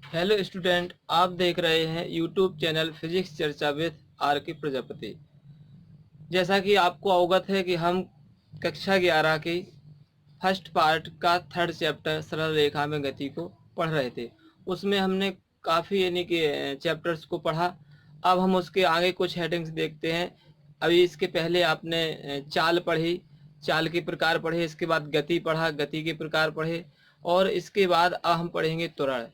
Hello student, आप देख रहे हैं यूट्यूब चैनल फिजिक्स चर्चा विद आर के प्रजापति। जैसा कि आपको अवगत है कि हम कक्षा 11 की फर्स्ट पार्ट का थर्ड चैप्टर सरल रेखा में गति को पढ़ रहे थे। उसमें हमने काफ़ी यानी कि चैप्टर्स को पढ़ा। अब हम उसके आगे कुछ हेडिंग्स देखते हैं। अभी इसके पहले आपने चाल पढ़ी, चाल के प्रकार पढ़े, इसके बाद गति पढ़ा, गति के प्रकार पढ़े, और इसके बाद अब हम पढ़ेंगे त्वरण।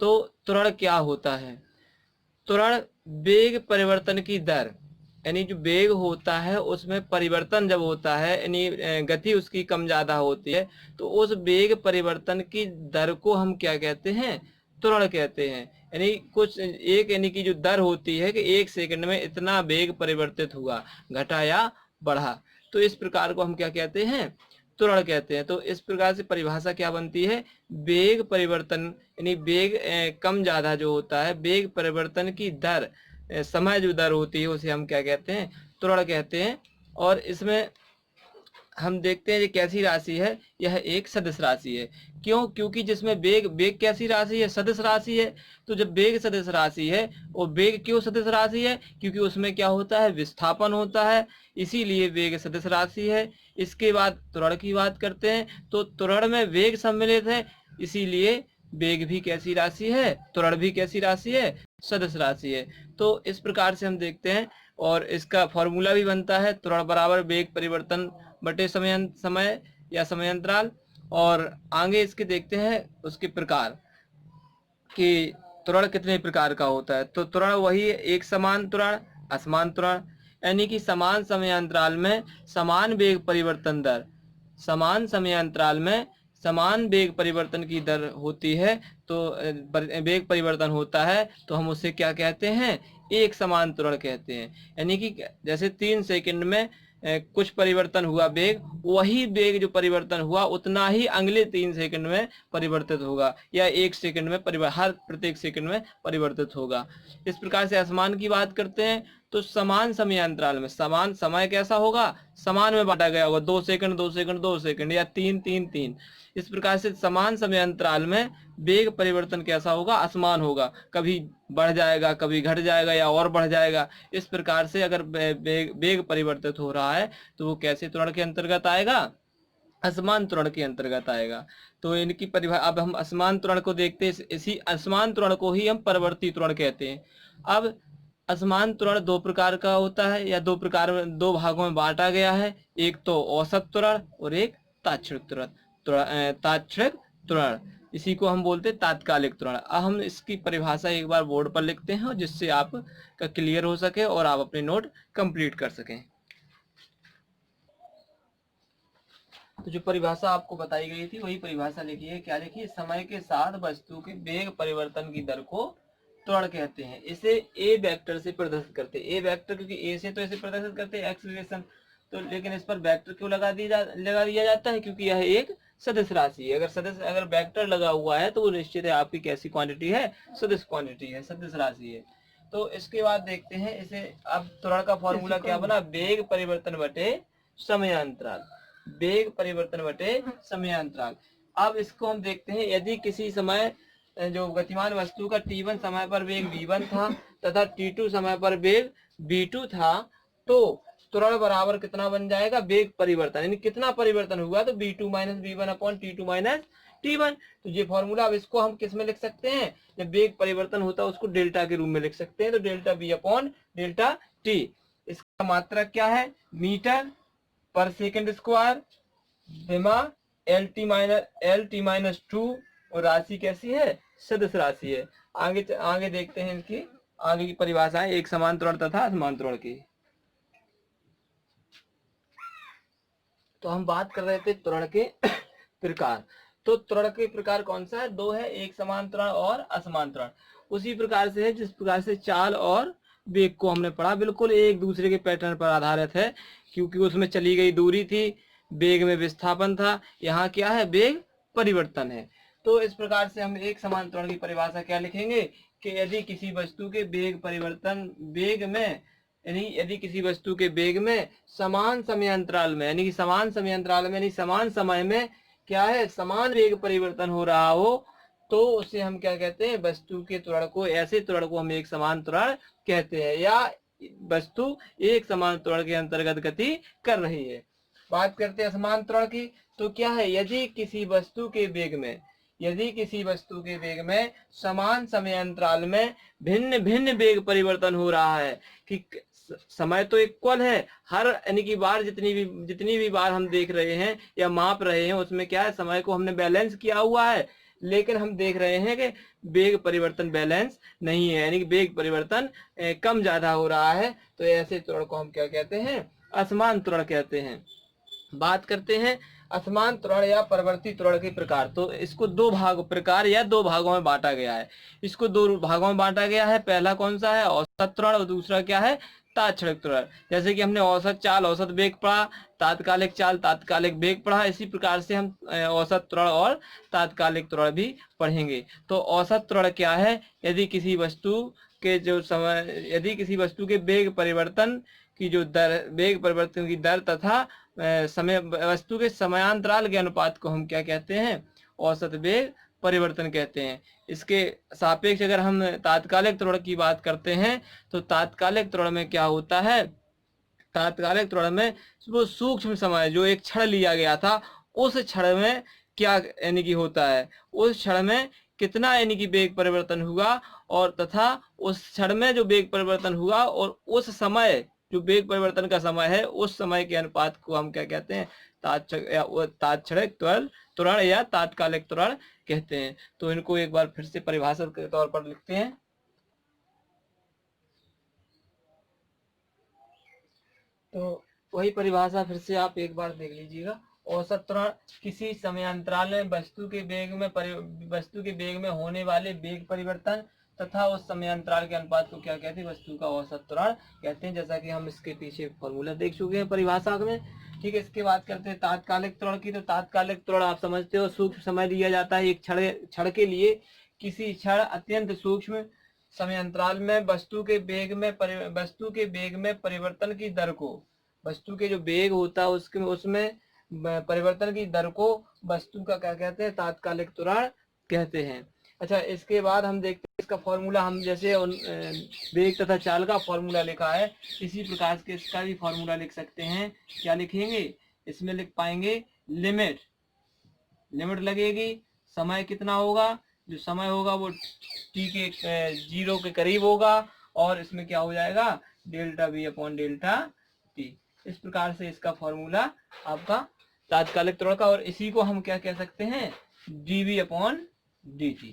तो त्वरण क्या होता है? त्वरण वेग परिवर्तन की दर, यानी जो वेग होता है उसमें परिवर्तन जब होता है, यानी गति उसकी कम ज्यादा होती है, तो उस वेग परिवर्तन की दर को हम क्या कहते हैं? त्वरण कहते हैं। यानी कुछ एक यानी कि जो दर होती है कि 1 सेकंड में इतना वेग परिवर्तित हुआ, घटा या बढ़ा, तो इस प्रकार को हम क्या कहते हैं? त्वरण कहते हैं। तो इस प्रकार से परिभाषा क्या बनती है? वेग परिवर्तन, यानी वेग कम ज्यादा जो होता है, वेग परिवर्तन की दर, समय जो दर होती है उसे हम क्या कहते हैं? त्वरण कहते हैं। और इसमें हम देखते हैं ये कैसी राशि है? यह एक सदिश राशि है। क्यों? क्योंकि जिसमें वेग वेग कैसी राशि है? सदिश राशि है। तो जब वेग सदिश राशि है, और वेग क्यों सदिश राशि है? क्योंकि उसमें क्या होता है? विस्थापन होता है, इसीलिए वेग सदिश राशि है। इसके बाद त्वरण की बात करते हैं, तो त्वरण में वेग सम्मिलित है, इसीलिए वेग भी कैसी राशि है? त्वरण भी कैसी राशि है? सदिश राशि है। तो इस प्रकार से हम देखते हैं, और इसका फॉर्मूला भी बनता है त्वरण बराबर वेग परिवर्तन बटे समय या समयांतराल। और आगे इसके देखते हैं उसके प्रकार कि त्वरण कितने प्रकार का होता है। तो त्वरण वही है, एक समान त्वरण, असमान त्वरण, यानी कि समान समयांतराल में समान वेग परिवर्तन दर, समान समयांतराल में समान वेग परिवर्तन की दर होती है, तो वेग परिवर्तन होता है, तो हम उसे क्या कहते हैं? एक समान त्वरण कहते हैं। यानी कि जैसे 3 सेकंड में कुछ परिवर्तन हुआ वेग, वही वेग जो परिवर्तन हुआ उतना ही अगले 3 सेकंड में परिवर्तित होगा, या 1 सेकंड में हर प्रत्येक सेकंड में परिवर्तित होगा। इस प्रकार से असमान की बात करते हैं, तो समान समय अंतराल में समान समय कैसा होगा? समान में बांटा गया होगा, 2 सेकंड 2 सेकंड 2 सेकंड, या 3 3 3। इस प्रकार से समान समय अंतराल में वेग परिवर्तन कैसा होगा? असमान होगा, कभी बढ़ जाएगा, कभी घट जाएगा, या और बढ़ जाएगा। इस प्रकार से अगर वेग परिवर्तित हो रहा है, तो वो कैसे त्वरण के अंतर्गत आएगा? असमान त्वरण के अंतर्गत आएगा। तो इनकी परिभाषा, अब हम असमान त्वरण को देखते हैं। इसी असमान त्वरण को ही हम परवर्ती त्वरण कहते हैं। अब असमान त्वरण दो प्रकार का होता है, या दो भागों में बांटा गया है। एक तो औसत त्वरण और एक तात्क्षणिक त्वरण। तात्क्षणिक त्वरण, इसी को हम बोलते हैं तात्कालिक त्वरण। अब हम इसकी परिभाषा एक बार बोर्ड पर लिखते हैं, जिससे आपका क्लियर हो सके और आप अपने नोट कंप्लीट कर सकें। तो जो परिभाषा आपको बताई गई थी वही परिभाषा लिखिए। क्या लिखिए? समय के साथ वस्तु के वेग परिवर्तन की दर को त्वरण कहते हैं। इसे ए वेक्टर से प्रदर्शित करते हैं। ए वेक्टर, क्योंकि ए से तो इसे प्रदर्शित करते हैं एक्सीलरेशन, तो लेकिन इस पर वेक्टर क्यों लगा दिया जाता है? क्योंकि यह एक सदिश राशि है। अगर वेक्टर लगा हुआ है तो वो निश्चित है आपकी कैसी क्वांटिटी है? सदिश क्वांटिटी है, सदिश राशि है। तो इसके बाद देखते हैं इसे। अब त्वरण का फॉर्मूला क्या बना? वेग परिवर्तन बटे समयांतराल। वेग परिवर्तन बटे समयांतराल। अब इसको हम देखते हैं। यदि किसी समय जो गतिमान वस्तु का t1 समय पर वेग v1 था तथा t2 समय पर वेग v2 था, तो त्वरण बराबर कितना बन जाएगा? वेग परिवर्तन, यानी कितना परिवर्तन हुआ, तो v2 minus V one upon t2 minus t1। तो ये फॉर्मूला, अब इसको हम किस में लिख सकते हैं? जब वेग परिवर्तन होता है उसको डेल्टा के रूप में लिख सकते हैं, तो delta v upon delta t। इसका मात्रक क्या है? मीटर पर सेकंड स्क्वायर, विमा एल टी माइनस टू, और राशि कैसी है? सदिश राशि है। आगे देखते हैं इनकी आगे की परिभाषा है एक समान त्वरण तथा असमान त्वरण की। तो हम बात कर रहे थे त्वरण के प्रकार। तो त्वरण के प्रकार कौन सा है? दो है, एक समान त्वरण और असमान त्वरण। उसी प्रकार से है जिस प्रकार से चाल और वेग को हमने पढ़ा, बिल्कुल एक दूसरे के पैटर्न पर आधारित है, क्योंकि उसमें चली गई दूरी थी, वेग में विस्थापन था, यहाँ क्या है? वेग परिवर्तन है। तो इस प्रकार से हम एक समान त्वरण की परिभाषा क्या लिखेंगे कि यदि किसी वस्तु के वेग परिवर्तन वेग में, यानी यदि किसी वस्तु के वेग में समान समय अंतराल में, यानी कि समान समय अंतराल में, यानी समान समय में क्या है? समान वेग परिवर्तन हो रहा हो, तो उसे हम क्या कहते हैं, वस्तु के त्वरण को, ऐसे त्वरण को हम एक समान त्वरण कहते हैं, या वस्तु एक समान त्वरण के अंतर्गत गति कर रही है। बात करते हैं असमान त्वरण की, तो क्या है, यदि किसी वस्तु के वेग में समान समय अंतराल में भिन्न भिन्न वेग परिवर्तन हो रहा है, कि समय तो इक्वल है, हर यानी कि बार जितनी भी बार हम देख रहे हैं या माप रहे हैं, उसमें क्या है, समय को हमने बैलेंस किया हुआ है, लेकिन हम देख रहे हैं कि वेग परिवर्तन बैलेंस नहीं है, यानी कि वेग परिवर्तन कम ज्यादा हो रहा है। तो ऐसे त्वरण को हम क्या कहते हैं, असमान त्वरण कहते हैं। बात करते हैं असमान त्वरण या परवर्ती त्वरण के प्रकार। तो इसको दो भागों में बांटा गया है। इसको दो भागों में बांटा गया है। पहला कौन सा है, औसत त्वरण, और दूसरा क्या है, तात्क्षणिक त्वरण। जैसे कि हमने औसत चाल, औसत वेग पढ़ा, तात्कालिक चाल, तात्कालिक वेग पढ़ा, इसी प्रकार से हम औसत त्वरण और तात्कालिक त्वरण भी पढ़ेंगे। तो औसत त्वरण क्या है, यदि किसी वस्तु के वेग परिवर्तन की दर तथा वस्तु के समयांतराल के अनुपात को हम क्या कहते हैं, औसत वेग परिवर्तन कहते हैं। इसके सापेक्ष अगर हम तात्कालिक त्वरण की बात करते हैं, तो तात्कालिक त्वरण में क्या होता है, तात्कालिक त्वरण में वो सूक्ष्म समय, जो एक क्षण लिया गया था, उस क्षण में क्या यानी कि होता है, उस क्षण में कितना यानी कि वेग परिवर्तन हुआ, और तथा उस क्षण में जो वेग परिवर्तन हुआ और उस समय जो वेग परिवर्तन का समय है, उस समय के अनुपात को हम क्या कहते हैं, तात्क्षणिक त्वरण या तात्कालिक त्वरण कहते हैं। तो इनको एक बार फिर से परिभाषा के तौर पर लिखते हैं। तो वही परिभाषा फिर से आप एक बार देख लीजिएगा। औसत त्वरण किसी समयांतराल में वस्तु के वेग में होने वाले वेग परिवर्तन तथा उस समयांतराल के अनुपात को क्या कहते हैं, वस्तु का औसत त्वरण कहते हैं। जैसा कि हम इसके पीछे फॉर्मूला देख चुके हैं परिभाषा में। ठीक है, इसके बाद करते हैं तात्कालिक त्वरण की। तो तात्कालिक त्वरण आप समझते हो, सूक्ष्म समय लिया जाता है एक क्षण के लिए, किसी क्षण अत्यंत सूक्ष्म समय अंतराल में वस्तु के वेग में परिवर्तन की दर को, वस्तु के जो वेग होता है उसमें परिवर्तन की दर को वस्तु का क्या कहते हैं, तात्कालिक त्वरण कहते हैं। अच्छा, इसके बाद हम देखते हैं इसका फॉर्मूला। हम जैसे वेग तथा चाल का फॉर्मूला लिखा है, इसी प्रकार से इसका भी फॉर्मूला लिख सकते हैं। क्या लिखेंगे, इसमें लिख पाएंगे लिमिट लगेगी, समय कितना होगा, जो समय होगा वो टी के 0 के करीब होगा, और इसमें क्या हो जाएगा, delta v upon delta T. इस प्रकार से इसका फॉर्मूला आपका तात्कालिक त्वरण का, और इसी को हम क्या कह सकते हैं, dv अपॉन dt।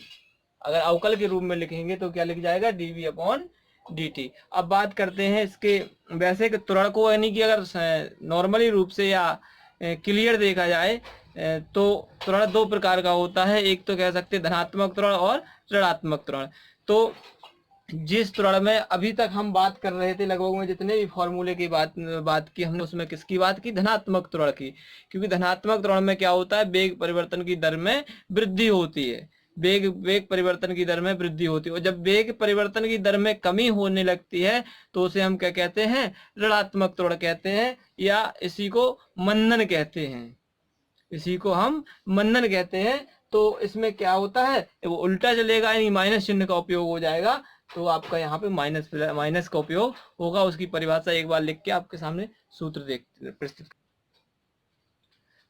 अगर अवकल के रूप में लिखेंगे तो क्या लिख जाएगा, dv अपॉन dt। अब बात करते हैं इसके वैसे के त्वरण को, यानी कि अगर नॉर्मली रूप से या क्लियर देखा जाए तो त्वरण दो प्रकार का होता है। एक तो कह सकते हैं धनात्मक त्वरण और ऋणात्मक त्वरण। तो जिस त्वरण में अभी तक हम बात कर रहे थे, लगभग में जितने भी फॉर्मूले की बात की हमने, उसमें किसकी बात की, धनात्मक त्वरण की। क्योंकि धनात्मक त्वरण में क्या होता है, वेग परिवर्तन की दर में वृद्धि होती है, वेग परिवर्तन की दर में वृद्धि होती है। और जब वेग परिवर्तन की दर में कमी होने लगती है तो उसे हम क्या कहते हैं, ऋणात्मक त्वरण कहते हैं, या इसी को मंदन कहते हैं, कहते हैं। तो इसमें क्या होता है, वो उल्टा चलेगा, यानी माइनस चिन्ह का उपयोग हो जाएगा। तो आपका यहाँ पे माइनस का उपयोग होगा। उसकी परिभाषा एक बार लिख के आपके सामने सूत्र प्रस्तुत।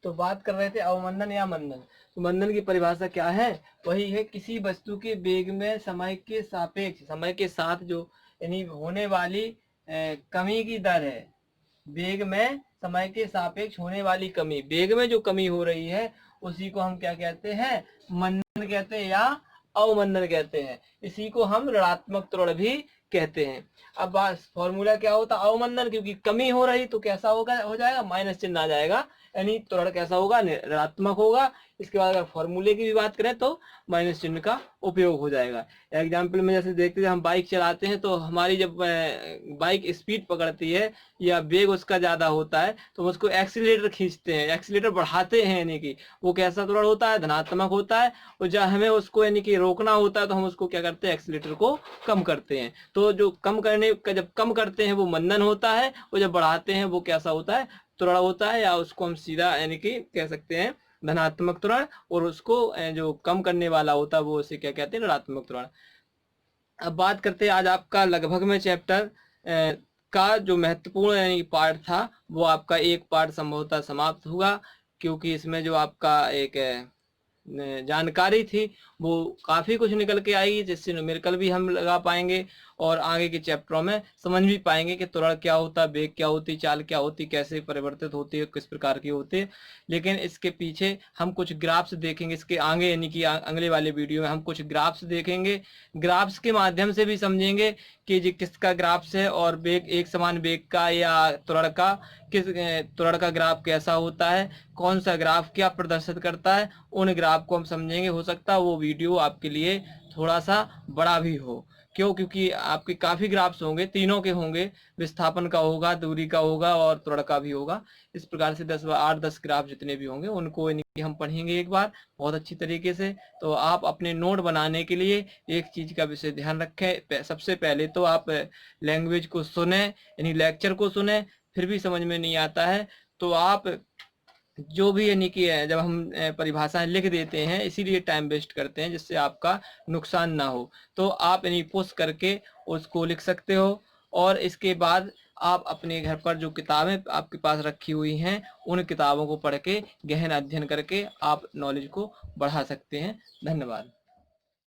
तो बात कर रहे थे अवमंदन या मंदन। तो मंदन की परिभाषा क्या है, वही है किसी वस्तु के वेग में समय के साथ जो यानी होने वाली कमी की दर है। वेग में समय के सापेक्ष होने वाली कमी, वेग में जो कमी हो रही है उसी को हम क्या कहते हैं, मंदन कहते हैं या अवमंदन कहते हैं। इसी को हम ऋणात्मक त्वरण भी कहते हैं। अब फॉर्मूला क्या होता है, अवमंदन, क्योंकि कमी हो रही तो कैसा हो जाएगा, माइनस चिन्ह आ जाएगा, यानी त्वरण कैसा होगा, ऋणात्मक होगा। इसके बाद अगर फॉर्मूले की भी बात करें तो माइनस चिन्ह का उपयोग हो जाएगा। एग्जाम्पल में जैसे देखते हैं, हम बाइक चलाते हैं तो हमारी जब बाइक स्पीड पकड़ती है या वेग उसका ज्यादा होता है तो हम उसको एक्सीलरेटर खींचते हैं, एक्सीलरेटर बढ़ाते हैं, यानी कि वो कैसा त्वरण होता है, धनात्मक होता है। और जब हमें उसको यानी कि रोकना होता है तो हम उसको क्या करते हैं, एक्सीलरेटर को कम करते हैं। तो जो जब कम करते हैं वो मंदन होता है, और जब बढ़ाते हैं वो कैसा होता है, त्वरण होता है, या उसको हम सीधा यानी कि कह सकते हैं धनात्मक त्वरण, और उसको जो कम करने वाला होता है वो उसे क्या कहते हैं, ऋणात्मक त्वरण। अब बात करते हैं आज आपका लगभग में चैप्टर का जो महत्वपूर्ण यानी पार्ट था वो आपका एक पार्ट संभवतः समाप्त हुआ, क्योंकि इसमें जो आपका एक जानकारी थी वो काफ़ी कुछ निकल के आएगी, जिससे न्यूमेरिकल भी हम लगा पाएंगे और आगे के चैप्टरों में समझ भी पाएंगे कि त्वरण क्या होता है, वेग क्या होती, चाल क्या होती, कैसे परिवर्तित होती है, किस प्रकार की होती है। लेकिन इसके पीछे हम कुछ ग्राफ्स देखेंगे, इसके आगे यानी कि अगले वाले वीडियो में हम कुछ ग्राफ्स देखेंगे। ग्राफ्स के माध्यम से भी समझेंगे कि जी किसका ग्राफ्स है और वेग एक समान वेग का या त्वरण का, किस त्वरण का ग्राफ कैसा होता है, कौन सा ग्राफ क्या प्रदर्शित करता है, उन ग्राफ को हम समझेंगे। हो सकता है वो वीडियो आपके लिए थोड़ा सा बड़ा भी हो, क्यों, क्योंकि आपके काफ़ी ग्राफ्स होंगे, तीनों के होंगे, विस्थापन का होगा, दूरी का होगा और त्वरण का भी होगा। इस प्रकार से 8-10 ग्राफ जितने भी होंगे उनको हम पढ़ेंगे एक बार बहुत अच्छी तरीके से। तो आप अपने नोट बनाने के लिए एक चीज़ का विशेष ध्यान रखें, सबसे पहले तो आप लैंग्वेज को सुने यानी लेक्चर को सुने, फिर भी समझ में नहीं आता है तो आप जो भी यानी कि जब हम परिभाषाएं लिख देते हैं इसीलिए टाइम वेस्ट करते हैं, जिससे आपका नुकसान ना हो, तो आप यानी पुश करके उसको लिख सकते हो। और इसके बाद आप अपने घर पर जो किताबें आपके पास रखी हुई हैं उन किताबों को पढ़ के गहन अध्ययन करके आप नॉलेज को बढ़ा सकते हैं। धन्यवाद।